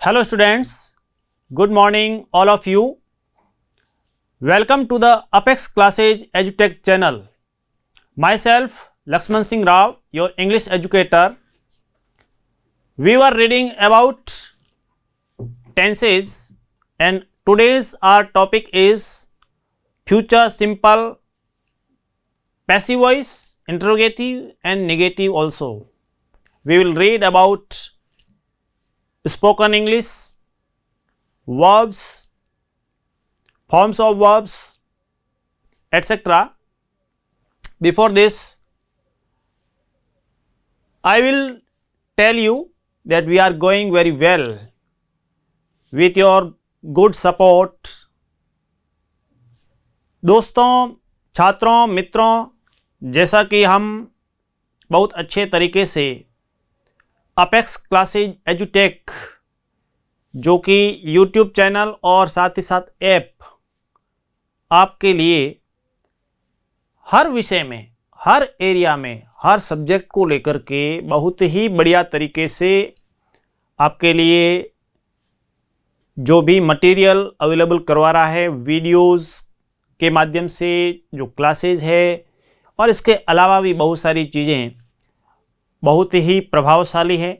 Hello students, good morning all of you. Welcome to the Apex Classes EduTech channel. Myself Lakshman Singh Rao, your English educator. We were reading about tenses and today's our topic is future simple, passive voice, interrogative and negative also. We will read about spoken English, verbs, forms of verbs, etc. Before this, I will tell you that we are going very well with your good support. दोस्तों, छात्रों, मित्रों, जैसा कि हम बहुत अच्छे तरीके से अपेक्स क्लासेज एजुटेक जो कि यूट्यूब चैनल और साथ ही साथ ऐप आपके लिए हर विषय में, हर एरिया में, हर सब्जेक्ट को लेकर के बहुत ही बढ़िया तरीके से आपके लिए जो भी मटेरियल अवेलेबल करवा रहा है, वीडियोस के माध्यम से जो क्लासेज है और इसके अलावा भी बहुत सारी चीज़ें बहुत ही प्रभावशाली है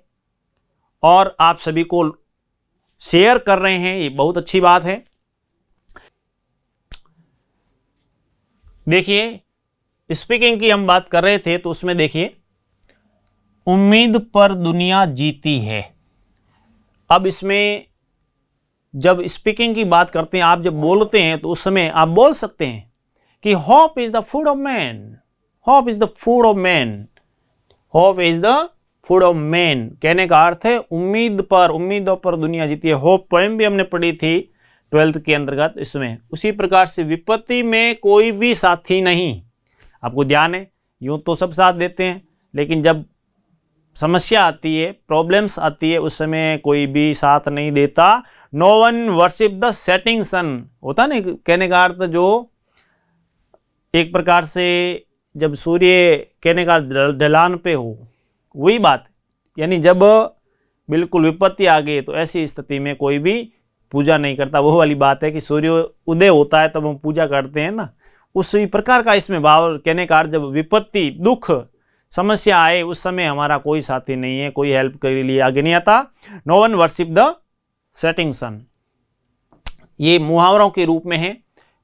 और आप सभी को शेयर कर रहे हैं, ये बहुत अच्छी बात है। देखिए, स्पीकिंग की हम बात कर रहे थे तो उसमें देखिए, उम्मीद पर दुनिया जीती है। अब इसमें जब स्पीकिंग की बात करते हैं, आप जब बोलते हैं तो उस समय आप बोल सकते हैं कि hope is the food of man, hope is the food of man, hope is the food of man. कहने का अर्थ है उम्मीदों पर दुनिया जीती है। होप पोएम भी हमने पढ़ी थी 12th के अंतर्गत। इसमें उसी प्रकार से विपत्ति में कोई भी साथी नहीं। आपको ध्यान है, यूं तो सब साथ देते हैं, लेकिन जब समस्या आती है, प्रॉब्लम्स आती है, उस समय कोई भी साथ नहीं देता। No one worship the setting sun होता ना, कहने का अर्थ जो एक प्रकार से जब सूर्य कहने का ढलान पे हो, वही बात। यानी जब बिल्कुल विपत्ति आ गई तो ऐसी स्थिति में कोई भी पूजा नहीं करता। वो वाली बात है कि सूर्य उदय होता है तब हम पूजा करते हैं ना, उसी प्रकार का इसमें भाव। कहने का अर्थ जब विपत्ति, दुख, समस्या आए उस समय हमारा कोई साथी नहीं है, कोई हेल्प के लिए आगे नहीं आता। No one worship the setting sun, ये मुहावरों के रूप में है,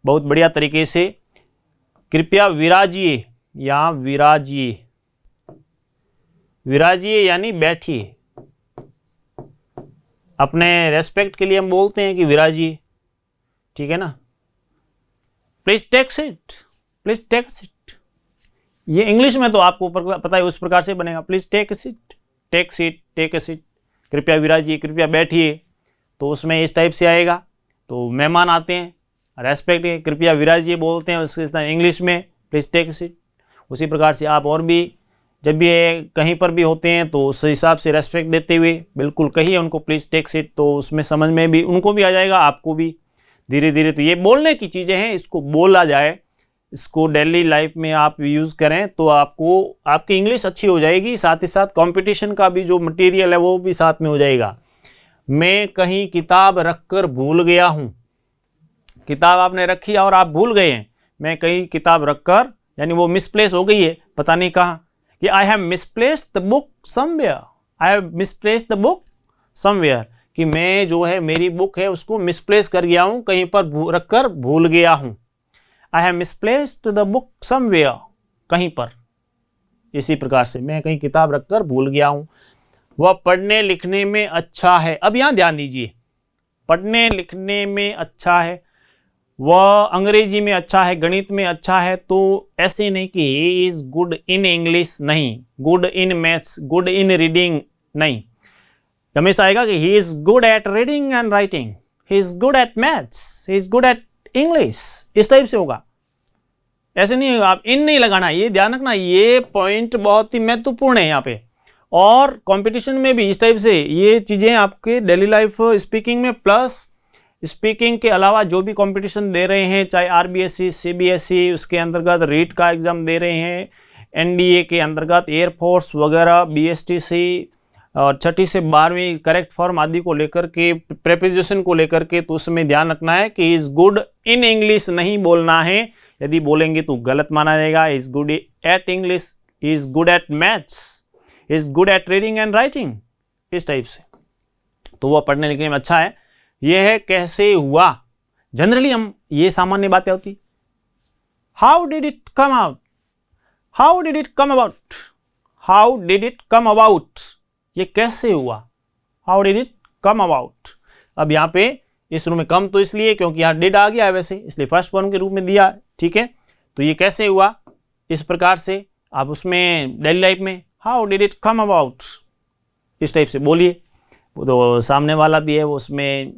बहुत बढ़िया तरीके से। कृपया विराजिए या विराजिए, विराजिए यानी बैठिए। अपने रेस्पेक्ट के लिए हम बोलते हैं कि विराजिए, ठीक है ना। Please take seat, please take seat. ये इंग्लिश में तो आपको पता है उस प्रकार से बनेगा, please take seat, take seat, take a seat. कृपया विराजिए, कृपया बैठिए, तो उसमें इस टाइप से आएगा। तो मेहमान आते हैं, रेस्पेक्ट है, कृपया विराजिए बोलते हैं उसके इंग्लिश में, प्लीज टेक सीट। उसी प्रकार से आप और भी जब भी कहीं पर भी होते हैं तो उस हिसाब से रेस्पेक्ट देते हुए बिल्कुल कहिए उनको प्लीज़ टेक सीट, तो उसमें समझ में भी उनको भी आ जाएगा, आपको भी धीरे धीरे। तो ये बोलने की चीज़ें हैं, इसको बोला जाए, इसको डेली लाइफ में आप यूज़ करें तो आपको आपकी इंग्लिश अच्छी हो जाएगी। साथ ही साथ कंपटीशन का भी जो मटेरियल है वो भी साथ में हो जाएगा। मैं कहीं किताब रख कर भूल गया हूँ, किताब आपने रखी और आप भूल गए हैं। मैं कहीं किताब रख कर, यानी वो मिसप्लेस हो गई है, पता नहीं कहाँ, कि I have misplaced the book somewhere, I have misplaced the book somewhere, कि मैं जो है मेरी बुक है उसको मिसप्लेस कर गया हूँ, कहीं पर रख कर भूल गया हूँ। I have misplaced the book somewhere, कहीं पर। इसी प्रकार से मैं कहीं किताब रख कर भूल गया हूँ। वह पढ़ने लिखने में अच्छा है। अब यहाँ ध्यान दीजिए, पढ़ने लिखने में अच्छा है, वह अंग्रेजी में अच्छा है, गणित में अच्छा है, तो ऐसे नहीं कि he is good in English, नहीं, good in maths, good in reading, नहीं। हमेशा आएगा कि he is good at reading and writing, he is good at maths, he is good at English, इस टाइप से होगा। ऐसे नहीं, आप इन नहीं लगाना, ये ध्यान रखना, ये पॉइंट बहुत ही महत्वपूर्ण है यहाँ पे। और कंपटीशन में भी इस टाइप से ये चीज़ें आपके डेली लाइफ स्पीकिंग में, प्लस स्पीकिंग के अलावा जो भी कंपटीशन दे रहे हैं, चाहे आरबीएससी, सीबीएसई, उसके अंतर्गत रीट का एग्ज़ाम दे रहे हैं, एनडीए के अंतर्गत एयरफोर्स वगैरह, बीएसटीसी, और छठी से 12वीं करेक्ट फॉर्म आदि को लेकर के, प्रेपोजिशन को लेकर के, तो उसमें ध्यान रखना है कि इज गुड इन इंग्लिश नहीं बोलना है। यदि बोलेंगे तो गलत माना जाएगा। Is good at English, is good at maths, is good at reading and writing, इस टाइप से। तो वह पढ़ने लिखने में अच्छा है। यह है कैसे हुआ। जनरली हम ये सामान्य बातें होती, how did it come out, how did it come about, how did it come about, ये कैसे हुआ, how did it come about. अब यहाँ पे इस रूम में कम तो इसलिए क्योंकि यहाँ डिड आ गया है वैसे, इसलिए फर्स्ट फॉर्म के रूप में दिया, ठीक है। तो ये कैसे हुआ, इस प्रकार से आप उसमें डेली लाइफ में how did it come about इस टाइप से बोलिए। तो सामने वाला भी है वो उसमें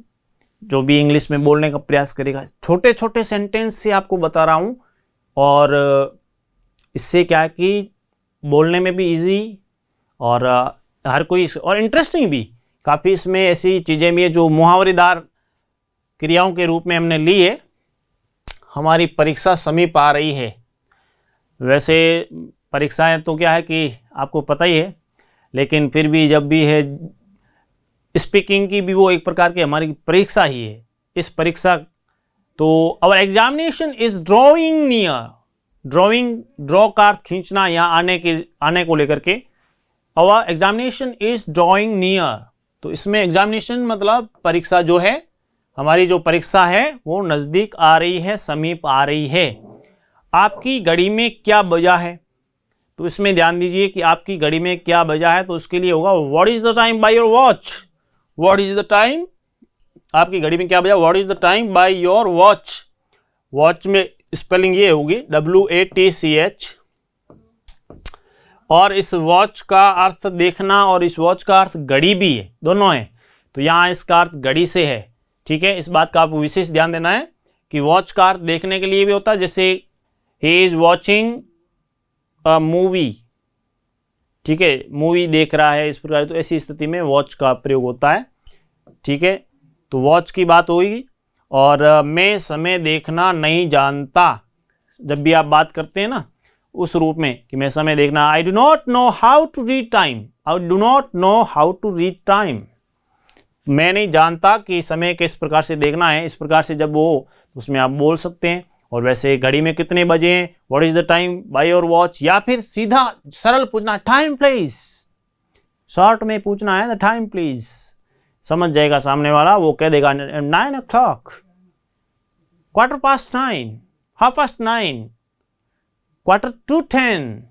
जो भी इंग्लिश में बोलने का प्रयास करेगा। छोटे छोटे सेंटेंस से आपको बता रहा हूँ, और इससे क्या है कि बोलने में भी इजी और हर कोई, और इंटरेस्टिंग भी काफ़ी। इसमें ऐसी चीज़ें भी है जो मुहावरेदार क्रियाओं के रूप में हमने ली है। हमारी परीक्षा समीप आ रही है। वैसे परीक्षाएं तो क्या है कि आपको पता ही है, लेकिन फिर भी जब भी है स्पीकिंग की भी वो एक प्रकार की हमारी परीक्षा ही है। इस परीक्षा तो our examination is drawing near, drawing, draw का अर्थ खींचना, यहाँ आने को लेकर के। Our examination is drawing near, तो इसमें एग्जामिनेशन मतलब परीक्षा जो है, हमारी जो परीक्षा है वो नज़दीक आ रही है, समीप आ रही है। आपकी घड़ी में क्या बजा है, तो इसमें ध्यान दीजिए कि आपकी घड़ी में क्या बजा है। तो उसके लिए होगा what is the time by your watch, what is the time, आपकी घड़ी में क्या बजा, what is the time by your watch. Watch में स्पेलिंग ये होगी WATCH, और इस वॉच का अर्थ देखना और इस वॉच का अर्थ घड़ी भी है, दोनों है। तो यहाँ इसका अर्थ घड़ी से है, ठीक है। इस बात का आपको विशेष ध्यान देना है कि वॉच का अर्थ देखने के लिए भी होता है, जैसे he is watching a movie, ठीक है, मूवी देख रहा है, इस प्रकार। तो ऐसी स्थिति में वॉच का प्रयोग होता है, ठीक है। तो वॉच की बात होगी। और मैं समय देखना नहीं जानता, जब भी आप बात करते हैं ना उस रूप में कि मैं समय देखना, I do not know how to read time, I do not know how to read time, मैं नहीं जानता कि समय किस प्रकार से देखना है। इस प्रकार से जब वो, उसमें आप बोल सकते हैं। और वैसे घड़ी में कितने बजे हैं, what is the time by your watch, या फिर सीधा सरल पूछना टाइम प्लीज, शॉर्ट में पूछना है द टाइम प्लीज, समझ जाएगा सामने वाला, वो कह देगा 9 o'clock, 9:15, 9:30, 9:45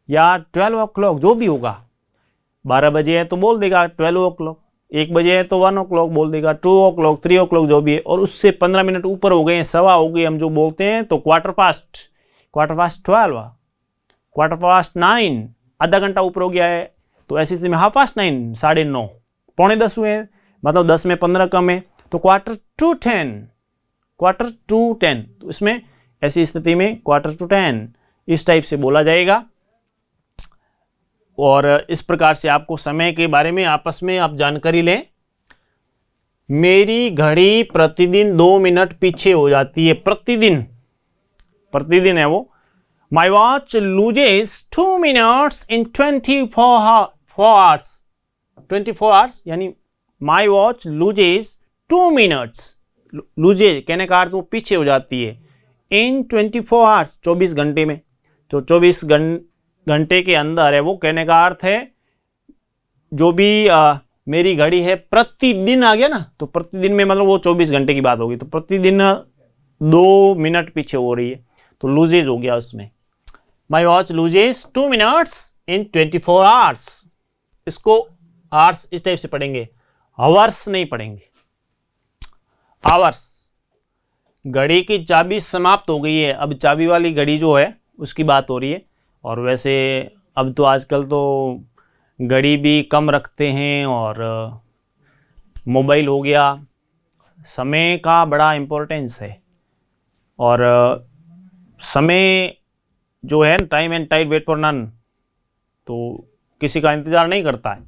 या 12 o'clock, जो भी होगा। 12 बजे है तो बोल देगा 12 o'clock, 1 बजे है तो 1 o'clock बोल देगा, 2 o'clock, 3 o'clock, जो भी है। और उससे 15 मिनट ऊपर हो गए, सवा हो गई, हम जो बोलते हैं तो 12:15, 12:15, 9:15, आधा घंटा ऊपर हो गया है तो ऐसी स्थिति में 9:30, 9:30, 9:45 हुए, मतलब 10 में 15 कम है, तो 9:45, 9:45, तो इसमें ऐसी स्थिति में 9:45 इस टाइप से बोला जाएगा। और इस प्रकार से आपको समय के बारे में आपस में आप जानकारी लें। मेरी घड़ी प्रतिदिन 2 मिनट पीछे हो जाती है, प्रतिदिन, प्रतिदिन है वो। My watch loses 2 minutes in 24 hours, 24 hours, यानी माई वॉच लूजेस 2 minutes, लूजे कहने का अर्थ वो पीछे हो जाती है, इन 24 hours, 24 घंटे में। तो 24 घंटे के अंदर है वो, कहने का अर्थ है जो भी मेरी घड़ी है प्रतिदिन आ गया ना, तो प्रतिदिन में मतलब वो 24 घंटे की बात होगी, तो प्रतिदिन 2 मिनट पीछे हो रही है, तो लूजेज हो गया उसमें। My watch loses 2 minutes in 24 hours, इसको आवर्स इस टाइप से पढ़ेंगे, आवर्स नहीं पढ़ेंगे, आवर्स। घड़ी की चाबी समाप्त हो गई है, अब चाबी वाली घड़ी जो है उसकी बात हो रही है। और वैसे अब तो आजकल तो घड़ी भी कम रखते हैं और मोबाइल हो गया, समय का बड़ा इम्पोर्टेंस है। और समय जो है time and tide wait for none, तो किसी का इंतज़ार नहीं करता है।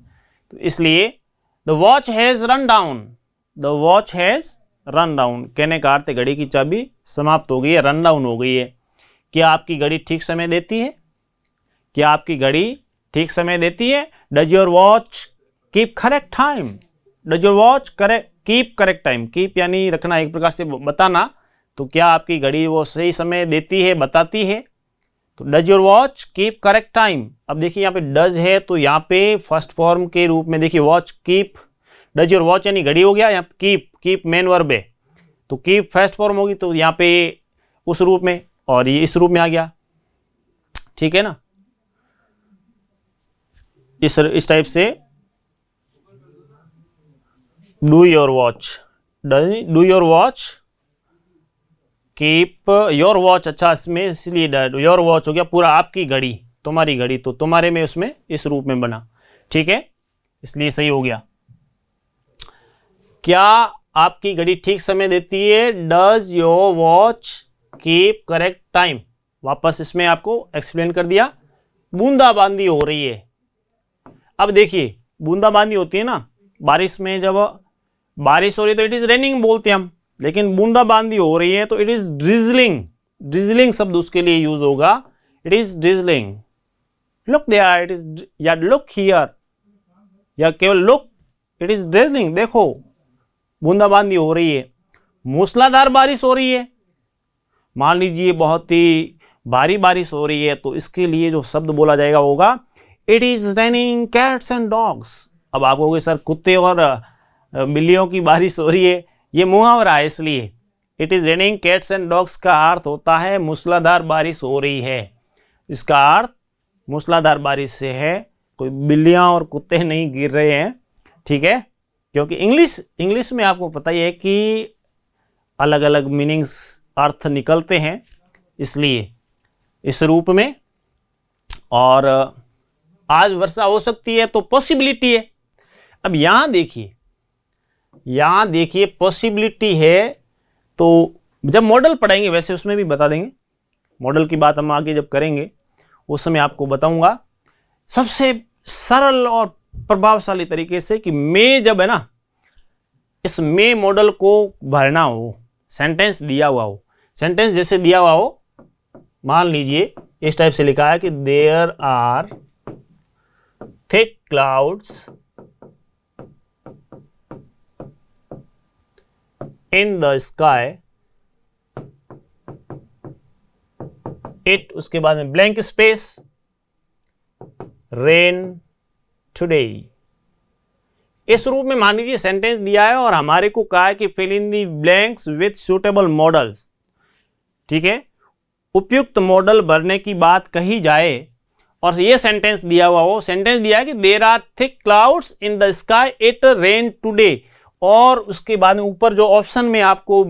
तो इसलिए the watch has run down, the watch has run down कहने का अर्थ घड़ी की चाबी समाप्त हो गई है, रन डाउन हो गई है। क्या आपकी घड़ी ठीक समय देती है? क्या आपकी घड़ी ठीक समय देती है? Does your watch keep correct time? Does your watch keep correct time? Keep यानी रखना, एक प्रकार से बताना, तो क्या आपकी घड़ी वो सही समय देती है, बताती है? तो does your watch keep correct time. अब देखिए यहाँ पे डज है तो यहाँ पे फर्स्ट फॉर्म के रूप में देखिए watch keep, does your watch यानी घड़ी हो गया, यहाँ कीप मेन वर्ब है, तो कीप फर्स्ट फॉर्म होगी, तो यहाँ पे उस रूप में, और ये इस रूप में आ गया, ठीक है ना? इस टाइप से do your watch, do your watch keep your watch. अच्छा, इसमें इसलिए योर वॉच हो गया पूरा आपकी घड़ी, तुम्हारी घड़ी, तो तुम्हारे में उसमें इस रूप में बना, ठीक है, इसलिए सही हो गया। क्या आपकी घड़ी ठीक समय देती है? Does your watch keep correct time? वापस इसमें आपको एक्सप्लेन कर दिया। बूंदाबांदी हो रही है। अब देखिए बूंदाबांदी होती है ना बारिश में, जब बारिश हो रही है तो इट इज रेनिंग बोलते हैं हम, लेकिन बूंदाबांदी हो रही है तो इट इज ड्रिजलिंग। ड्रिजलिंग शब्द उसके लिए यूज होगा, it is drizzling. Look there, it is, या लुक हियर, या केवल लुक, इट इज ड्रिजलिंग, देखो बूंदाबांदी हो रही है। मूसलाधार बारिश हो रही है, मान लीजिए बहुत ही भारी बारिश हो रही है, तो इसके लिए जो शब्द बोला जाएगा होगा it is raining cats and dogs. अब आप कहोगे सर कुत्ते और बिल्लियों की बारिश हो रही है, ये मुहावरा है, इसलिए it is raining cats and dogs का अर्थ होता है मूसलाधार बारिश हो रही है। इसका अर्थ मूसलाधार बारिश से है, कोई बिल्लियां और कुत्ते नहीं गिर रहे हैं, ठीक है? क्योंकि इंग्लिश में आपको पता ही है कि अलग अलग मीनिंग्स, अर्थ निकलते हैं, इसलिए इस रूप में। और आज वर्षा हो सकती है तो पॉसिबिलिटी है। अब यहां देखिए पॉसिबिलिटी है, तो जब मॉडल पढ़ाएंगे वैसे उसमें भी बता देंगे, मॉडल की बात हम आगे जब करेंगे उस समय आपको बताऊंगा सबसे सरल और प्रभावशाली तरीके से कि मे जब है ना, इस मे मॉडल को भरना हो, सेंटेंस दिया हुआ हो, सेंटेंस जैसे दिया हुआ हो, मान लीजिए इस टाइप से लिखा है कि there are thick clouds in the sky, it, उसके बाद में ब्लैंक स्पेस, रेन टुडे। इस रूप में मान लीजिए सेंटेंस दिया है और हमारे को कहा है कि fill in the blanks with suitable modals, ठीक है? उपयुक्त मॉडल भरने की बात कही जाए और ये सेंटेंस दिया हुआ हो, सेंटेंस दिया है कि there are thick clouds in the sky, it rain today, और उसके बाद में ऊपर जो ऑप्शन में आपको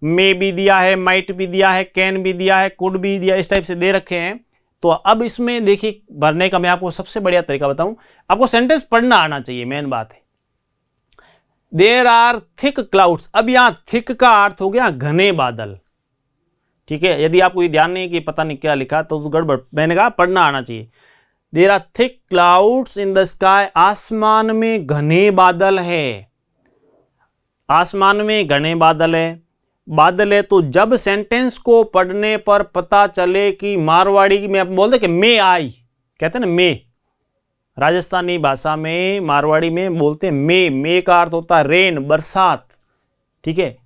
मे भी दिया है, माइट भी दिया है, कैन भी दिया है, कुड भी दिया, इस टाइप से दे रखे हैं। तो अब इसमें देखिए भरने का मैं आपको सबसे बढ़िया तरीका बताऊं, आपको सेंटेंस पढ़ना आना चाहिए, मेन बात है। देयर आर थिक क्लाउड्स, अब यहां थिक का अर्थ हो गया घने बादल, ठीक है? यदि आपको ये ध्यान नहीं है कि पता नहीं क्या लिखा तो गड़बड़, मैंने कहा पढ़ना आना चाहिए। There are thick clouds in the sky, आसमान में घने बादल है, आसमान में घने बादल है तो जब सेंटेंस को पढ़ने पर पता चले कि मारवाड़ी में आप बोलते कि मे आई, कहते हैं ना मे, राजस्थानी भाषा में मारवाड़ी में बोलते हैं मे का अर्थ होता है रेन, बरसात, ठीक है?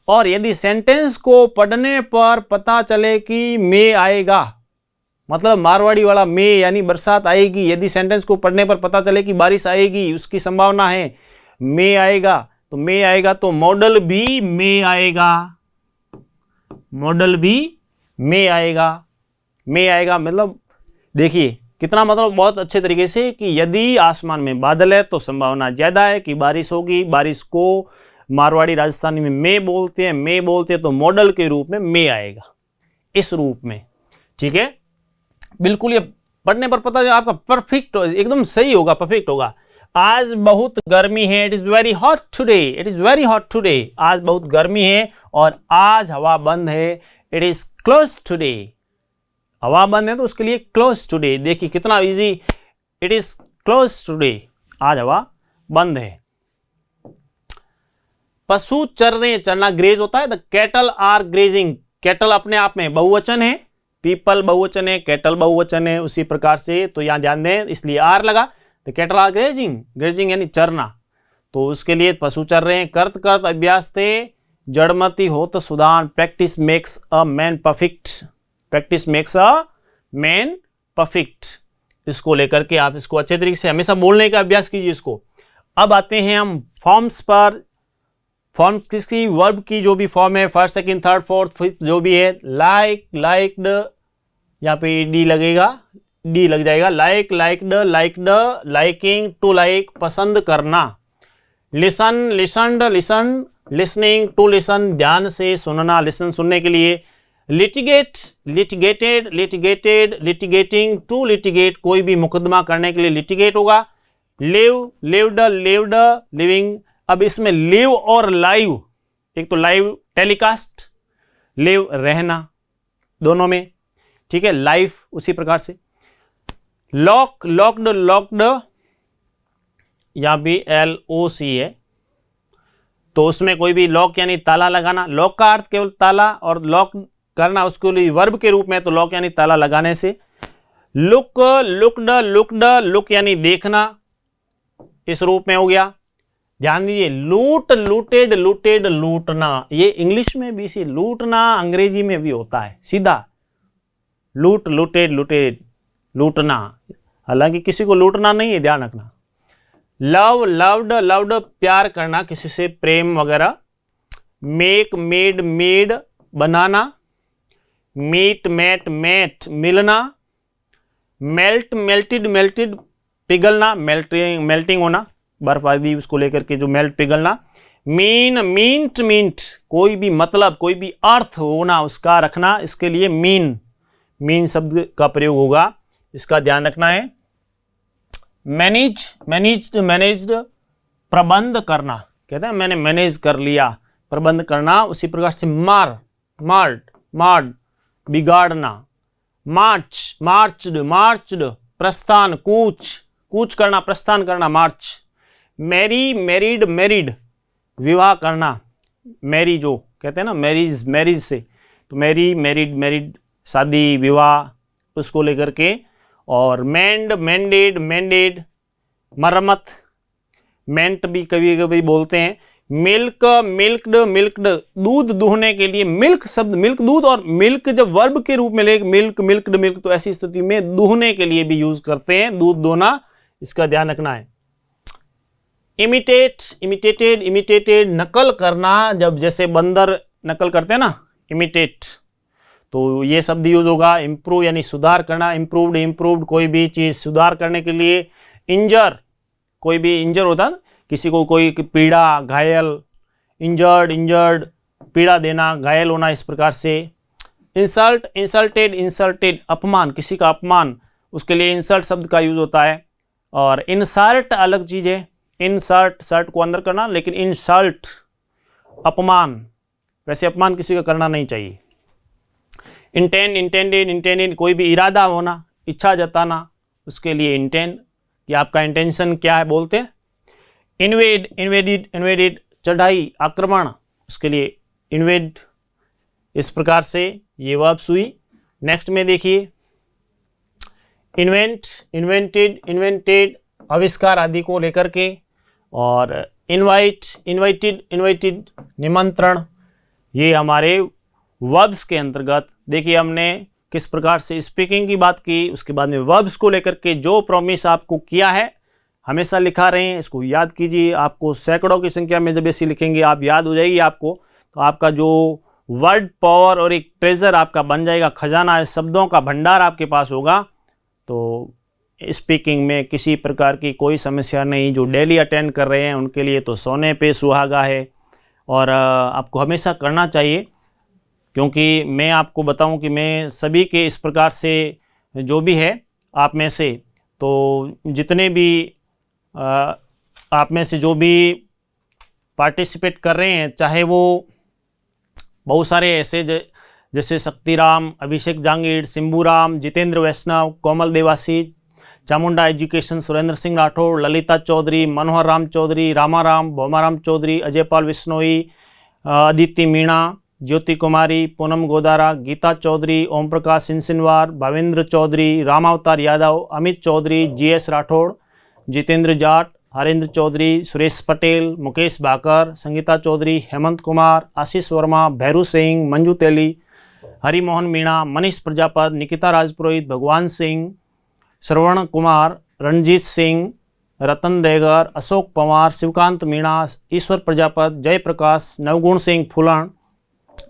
और यदि सेंटेंस को पढ़ने पर पता चले कि मे आएगा, मतलब मारवाड़ी वाला मे यानी बरसात आएगी, यदि सेंटेंस को पढ़ने पर पता चले कि बारिश आएगी, उसकी संभावना है, मे आएगा, तो मे आएगा तो मॉडल भी मे आएगा, मॉडल भी मे आएगा। मतलब देखिए कितना, मतलब बहुत अच्छे तरीके से कि यदि आसमान में बादल है तो संभावना ज्यादा है कि बारिश होगी। बारिश को मारवाड़ी राजस्थानी में मे बोलते हैं, तो मॉडल के रूप में मे आएगा, इस रूप में, ठीक है? बिल्कुल ये पढ़ने पर पता चला आपका परफेक्ट, एकदम सही होगा, परफेक्ट होगा। आज बहुत गर्मी है, it is very hot today, it is very hot today, आज बहुत गर्मी है और आज हवा बंद है, इट इज क्लोज टुडे, हवा बंद है तो उसके लिए क्लोज टुडे। देखिए कितना easy, it is close today, आज हवा बंद है। पशु चरना ग्रेज होता है, the cattle are grazing, cattle अपने आप में बहुवचन है, पीपल बहुवचन है, कैटल बहुवचन है, उसी प्रकार से तो यहाँ ध्यान दें, इसलिए आर लगा। तो कैटल आर ग्रेजिंग, ग्रेजिंग यानी चरना, तो उसके लिए पशु चर रहे हैं। करत करत अभ्यास थे जड़मती होत Sudan, practice makes a man perfect, practice makes a man perfect. इसको लेकर के आप इसको अच्छे तरीके से हमेशा बोलने का अभ्यास कीजिए इसको। अब आते हैं हम फॉर्म्स पर। फॉर्म्स किसकी, वर्ब की जो भी फॉर्म है, first second third fourth fifth जो भी है, लाइक लाइक्ड, यहाँ पे डी लगेगा, डी लग जाएगा, like liked, liked, liking, to like, पसंद करना, listen listened, listen, listening, to listen, ध्यान से सुनना, लिसन सुनने के लिए, litigate, litigated, litigated, litigating, to litigate, कोई भी मुकदमा करने के लिए लिटिगेट होगा, लिव, लिव्ड, लिव्ड, लिविंग। अब इसमें लिव और लाइव, एक तो लाइव टेलीकास्ट, लिव रहना, दोनों में, ठीक है, लाइफ उसी प्रकार से। लॉक, लॉक्ड, लॉक्ड, या भी LOC है, तो उसमें कोई भी लॉक यानी ताला लगाना, लॉक का अर्थ केवल ताला और लॉक करना उसके लिए वर्ब के रूप में, तो लॉक यानी ताला लगाने से। लुक, लुक्ड, लुक्ड, लुक यानी देखना, इस रूप में हो गया। ध्यान दीजिए, लूट, लूटेड, लूटेड, लूटना, ये इंग्लिश में भी सी लूटना अंग्रेजी में भी होता है सीधा, लूट, लूटेड, लूटेड, लूटना, हालांकि किसी को लूटना नहीं है, ध्यान रखना। लव, लव्ड, लव्ड, प्यार करना, किसी से प्रेम वगैरह। मेक, मेड, मेड, बनाना। मीट, मेट, मेट, मिलना। मेल्ट, मेल्टेड, मेल्टेड, पिघलना, मेल्टिंग, मेल्टिंग होना, बर्फ आदि उसको लेकर के जो मेल्ट, पिघलना। मीन, मींट, मींट, कोई भी मतलब, कोई भी अर्थ होना उसका रखना, इसके लिए मीन, मीन शब्द का प्रयोग होगा, इसका ध्यान रखना है। मैनेज, मैनेज्ड, मैनेज्ड, प्रबंध करना, कहते हैं मैंने मैनेज कर लिया, प्रबंध करना, उसी प्रकार से मार, मार्ड, मार्ड, बिगाड़ना। मार्च, मार्च्ड, मार्च्ड, प्रस्थान, कूच, कूच करना, प्रस्थान करना, मार्च। मैरी, मैरिड, मैरिड, विवाह करना, मैरी जो कहते हैं ना मैरिज, मैरिज से, तो मैरी, मैरिड, मैरिड, शादी, विवाह, उसको लेकर के। और मेंड, मेंडेड, मेंडेड, मरम्मत, मेंट भी कभी कभी बोलते हैं। मिल्क, मिल्क्ड, मिल्क्ड, दूध दूहने के लिए, मिल्क शब्द, मिल्क दूध, और मिल्क जब वर्ब के रूप में ले, मिल्क, मिल्क्ड, मिल्क, तो ऐसी स्थिति में दूहने के लिए भी यूज करते हैं, दूध दोना, इसका ध्यान रखना है। इमिटेट, इमिटेटेड, इमिटेटेड, नकल करना, जब जैसे बंदर नकल करते हैं ना, इमिटेट, तो ये शब्द यूज होगा। इम्प्रूव यानी सुधार करना, इम्प्रूव्ड, इम्प्रूव्ड, कोई भी चीज सुधार करने के लिए। इंजर, कोई भी इंजर होता है, किसी को कोई पीड़ा, घायल, इंजर्ड, इंजर्ड, पीड़ा देना, घायल होना, इस प्रकार से। इंसल्ट, इंसल्टेड, इंसल्टेड, अपमान, किसी का अपमान, उसके लिए इंसल्ट शब्द का यूज होता है। और इंसल्ट अलग चीज है, इंसर्ट, शर्ट को अंदर करना, लेकिन इंसल्ट अपमान, वैसे अपमान किसी का करना नहीं चाहिए। इंटेंड, इंटेंडेड, इंटेंडेड, कोई भी इरादा होना, इच्छा जताना, उसके लिए इंटेंड, कि आपका इंटेंशन क्या है बोलते हैं। इन्वेड, इन्वेडिड, इन्वेडिड, चढ़ाई, आक्रमण, उसके लिए इन्वेड, इस प्रकार से ये वर्ब्स हुई। नेक्स्ट में देखिए, इन्वेंट, इन्वेंटेड, इन्वेंटेड, आविष्कार आदि को लेकर के। और इनवाइट, इनवाइटेड, इनवाइटेड, निमंत्रण, ये हमारे वर्ब्स के अंतर्गत। देखिए हमने किस प्रकार से स्पीकिंग की बात की, उसके बाद में वर्ब्स को लेकर के जो प्रॉमिस आपको किया है हमेशा लिखा रहे हैं, इसको याद कीजिए। आपको सैकड़ों की संख्या में जब ऐसी लिखेंगे आप याद हो जाएगी आपको, तो आपका जो वर्ड पावर और एक ट्रेजर आपका बन जाएगा, खजाना है, शब्दों का भंडार आपके पास होगा। तो स्पीकिंग में किसी प्रकार की कोई समस्या नहीं। जो डेली अटेंड कर रहे हैं उनके लिए तो सोने पे सुहागा है, और आपको हमेशा करना चाहिए, क्योंकि मैं आपको बताऊं कि मैं सभी के इस प्रकार से जो भी है आप में से, तो जितने भी आप में से जो भी पार्टिसिपेट कर रहे हैं, चाहे वो बहुत सारे ऐसे जैसे शक्तिराम, अभिषेक जांगीड़, सिंबूराम, जितेंद्र वैष्णव, कोमल देवासी, चामुंडा एजुकेशन, सुरेंद्र सिंह राठौड़, ललिता चौधरी, मनोहर राम चौधरी, रामाराम, भोमाराम चौधरी, अजयपाल विश्नोई, अदिति मीणा, ज्योति कुमारी, पूनम गोदारा, गीता चौधरी, ओम प्रकाश सिंसिनवार, भावेंद्र चौधरी, रामावतार यादव, अमित चौधरी, GS राठौड़, जितेंद्र जाट, हरेंद्र चौधरी, सुरेश पटेल, मुकेश भाकर, संगीता चौधरी, हेमंत कुमार, आशीष वर्मा, भैरू सिंह, मंजू तेली, हरिमोहन मीणा, मनीष प्रजापत, निकिता राजपुरोहित, भगवान सिंह, श्रवण कुमार, रणजीत सिंह, रतन रेगर, अशोक पवार, शिवकांत मीणा, ईश्वर प्रजापत, जयप्रकाश, नवगुण सिंह फुलन,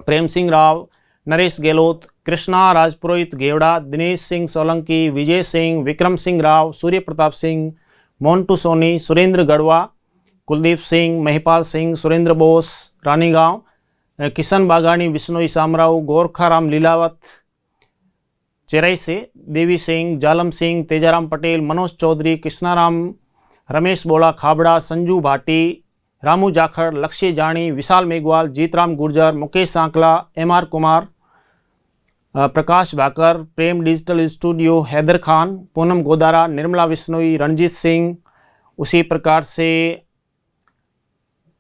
प्रेम सिंह राव, नरेश गहलोत, कृष्णा राजपुरोहित गेवड़ा, दिनेश सिंह सोलंकी, विजय सिंह, विक्रम सिंह राव, सूर्य प्रताप सिंह, मोन्टू सोनी, सुरेंद्र गढ़वा, कुलदीप सिंह, महिपाल सिंह, सुरेंद्र बोस, रानीगांव, किशन बागानी, विष्णोई सामराव, गोरखाराम लीलावत, चेरई से, देवी सिंह, जालम सिंह, तेजाराम पटेल, मनोज चौधरी, कृष्णाराम, रमेश बोला खाबड़ा, संजू भाटी, रामू जाखड़, लक्ष्य जानी, विशाल मेघवाल, जीतराम गुर्जर, मुकेश सांकला, MR कुमार, प्रकाश भाकर, प्रेम डिजिटल स्टूडियो, हैदर खान, पूनम गोदारा, निर्मला विश्नोई, रणजीत सिंह, उसी प्रकार से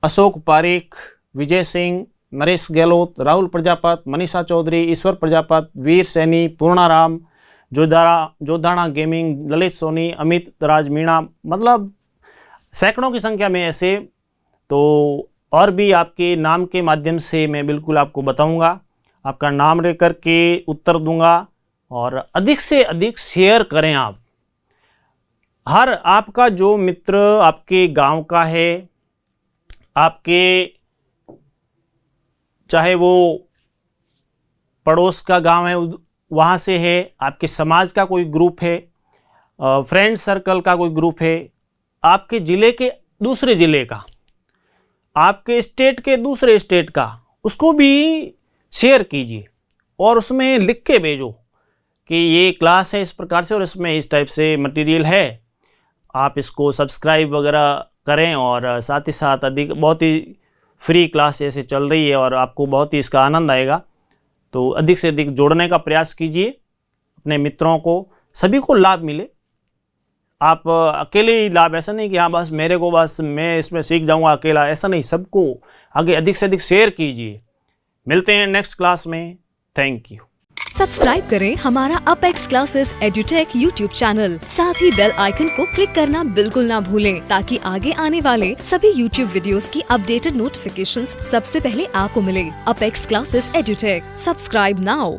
अशोक पारिक, विजय सिंह, नरेश गहलोत, राहुल प्रजापत, मनीषा चौधरी, ईश्वर प्रजापत, वीर सैनी, पूर्णाराम, जोधाना गेमिंग, ललित सोनी, अमित राज मीणा, मतलब सैकड़ों की संख्या में ऐसे। तो और भी आपके नाम के माध्यम से मैं बिल्कुल आपको बताऊंगा, आपका नाम लेकर के उत्तर दूंगा। और अधिक से अधिक शेयर करें आप। हर आपका जो मित्र आपके गांव का है, आपके चाहे वो पड़ोस का गांव है वहाँ से है, आपके समाज का कोई ग्रुप है, फ्रेंड सर्कल का कोई ग्रुप है, आपके ज़िले के दूसरे ज़िले का, आपके स्टेट के दूसरे स्टेट का, उसको भी शेयर कीजिए और उसमें लिख के भेजो कि ये क्लास है इस प्रकार से और इसमें इस टाइप से मटेरियल है, आप इसको सब्सक्राइब वगैरह करें। और साथ ही साथ अधिक बहुत ही फ्री क्लास ऐसे चल रही है और आपको बहुत ही इसका आनंद आएगा। तो अधिक से अधिक जोड़ने का प्रयास कीजिए अपने मित्रों को, सभी को लाभ मिले। आप अकेले ही लाभ, ऐसा नहीं कि हाँ बस मेरे को, बस मैं इसमें सीख जाऊंगा अकेला, ऐसा नहीं, सबको आगे अधिक से अधिक शेयर कीजिए। मिलते हैं नेक्स्ट क्लास में। Thank you. सब्सक्राइब करें हमारा apex classes edutech YouTube channel, साथ ही बेल आइकन को क्लिक करना बिल्कुल ना भूलें ताकि आगे आने वाले सभी यूट्यूब वीडियोस की अपडेटेड नोटिफिकेशंस सबसे पहले आपको मिले। Apex classes edutech, subscribe now.